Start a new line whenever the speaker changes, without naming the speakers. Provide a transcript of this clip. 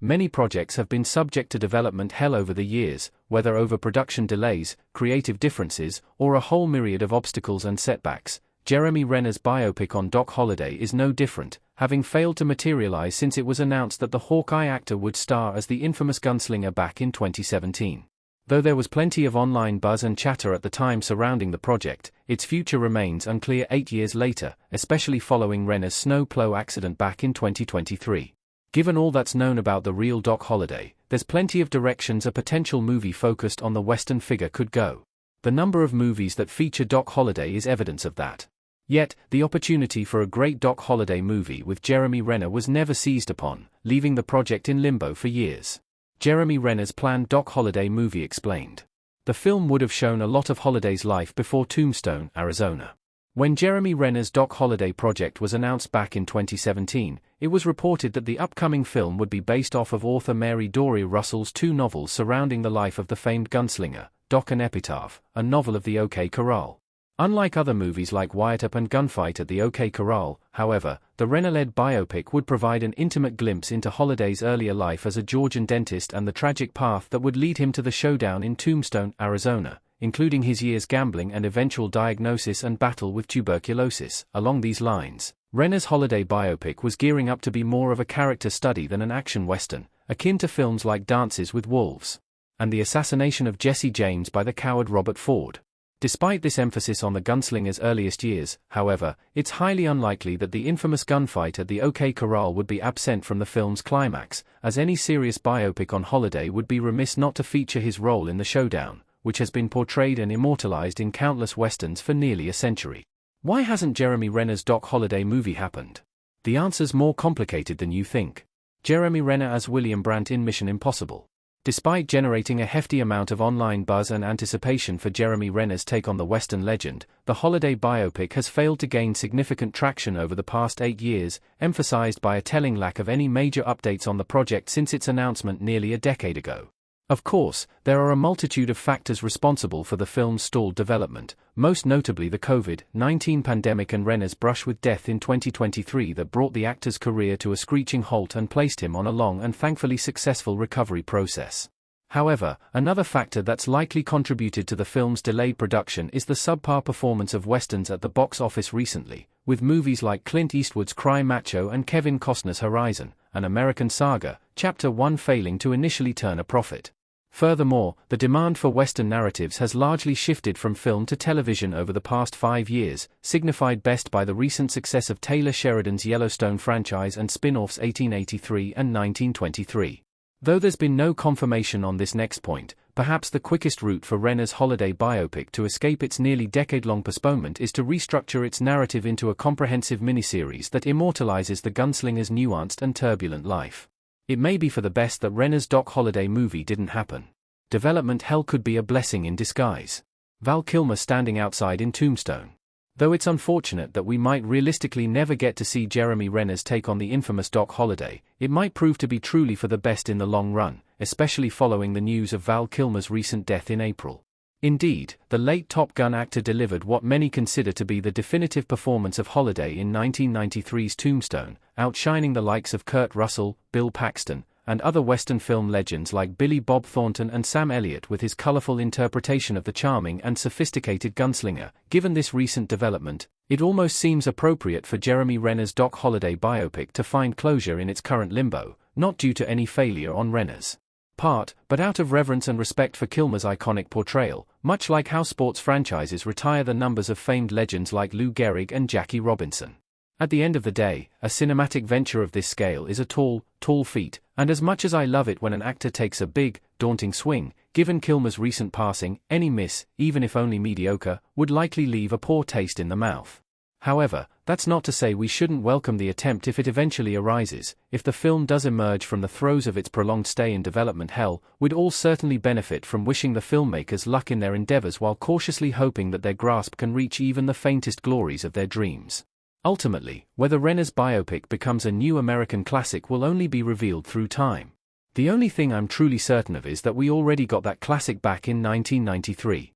Many projects have been subject to development hell over the years, whether over production delays, creative differences, or a whole myriad of obstacles and setbacks. Jeremy Renner's biopic on Doc Holliday is no different, having failed to materialize since it was announced that the Hawkeye actor would star as the infamous gunslinger back in 2017. Though there was plenty of online buzz and chatter at the time surrounding the project, its future remains unclear 8 years later, especially following Renner's snow plow accident back in 2023. Given all that's known about the real Doc Holliday, there's plenty of directions a potential movie focused on the Western figure could go. The number of movies that feature Doc Holliday is evidence of that. Yet, the opportunity for a great Doc Holliday movie with Jeremy Renner was never seized upon, leaving the project in limbo for years. Jeremy Renner's planned Doc Holliday movie explained. The film would have shown a lot of Holliday's life before Tombstone, Arizona. When Jeremy Renner's Doc Holliday project was announced back in 2017, it was reported that the upcoming film would be based off of author Mary Doria Russell's 2 novels surrounding the life of the famed gunslinger, Doc and Epitaph, a novel of the OK Corral. Unlike other movies like Wyatt Earp and Gunfight at the OK Corral, however, the Renner-led biopic would provide an intimate glimpse into Holliday's earlier life as a Georgian dentist and the tragic path that would lead him to the showdown in Tombstone, Arizona, including his years gambling and eventual diagnosis and battle with tuberculosis. Along these lines, Renner's Holliday biopic was gearing up to be more of a character study than an action western, akin to films like Dances with Wolves and the assassination of Jesse James by the coward Robert Ford. Despite this emphasis on the gunslinger's earliest years, however, it's highly unlikely that the infamous gunfight at the OK Corral would be absent from the film's climax, as any serious biopic on Holliday would be remiss not to feature his role in the showdown, which has been portrayed and immortalized in countless westerns for nearly a century. Why hasn't Jeremy Renner's Doc Holliday movie happened? The answer's more complicated than you think. Jeremy Renner as William Brandt in Mission Impossible. Despite generating a hefty amount of online buzz and anticipation for Jeremy Renner's take on the Western legend, the Holliday biopic has failed to gain significant traction over the past 8 years, emphasized by a telling lack of any major updates on the project since its announcement nearly a decade ago. Of course, there are a multitude of factors responsible for the film's stalled development, most notably the COVID-19 pandemic and Renner's brush with death in 2023 that brought the actor's career to a screeching halt and placed him on a long and thankfully successful recovery process. However, another factor that's likely contributed to the film's delayed production is the subpar performance of westerns at the box office recently, with movies like Clint Eastwood's Cry Macho and Kevin Costner's Horizon, an American Saga, Chapter 1 failing to initially turn a profit. Furthermore, the demand for Western narratives has largely shifted from film to television over the past 5 years, signified best by the recent success of Taylor Sheridan's Yellowstone franchise and spin-offs 1883 and 1923. Though there's been no confirmation on this next point, perhaps the quickest route for Renner's Holliday biopic to escape its nearly decade-long postponement is to restructure its narrative into a comprehensive miniseries that immortalizes the gunslinger's nuanced and turbulent life. It may be for the best that Renner's Doc Holliday movie didn't happen. Development hell could be a blessing in disguise. Val Kilmer standing outside in Tombstone. Though it's unfortunate that we might realistically never get to see Jeremy Renner's take on the infamous Doc Holliday, it might prove to be truly for the best in the long run, especially following the news of Val Kilmer's recent death in April. Indeed, the late Top Gun actor delivered what many consider to be the definitive performance of Holliday in 1993's Tombstone, outshining the likes of Kurt Russell, Bill Paxton, and other Western film legends like Billy Bob Thornton and Sam Elliott with his colorful interpretation of the charming and sophisticated gunslinger. Given this recent development, it almost seems appropriate for Jeremy Renner's Doc Holliday biopic to find closure in its current limbo, not due to any failure on Renner's part, but out of reverence and respect for Kilmer's iconic portrayal, much like how sports franchises retire the numbers of famed legends like Lou Gehrig and Jackie Robinson. At the end of the day, a cinematic venture of this scale is a tall feat, and as much as I love it when an actor takes a big, daunting swing, given Kilmer's recent passing, any miss, even if only mediocre, would likely leave a poor taste in the mouth. However, that's not to say we shouldn't welcome the attempt if it eventually arises. If the film does emerge from the throes of its prolonged stay in development hell, we'd all certainly benefit from wishing the filmmakers luck in their endeavors while cautiously hoping that their grasp can reach even the faintest glories of their dreams. Ultimately, whether Renner's biopic becomes a new American classic will only be revealed through time. The only thing I'm truly certain of is that we already got that classic back in 1993.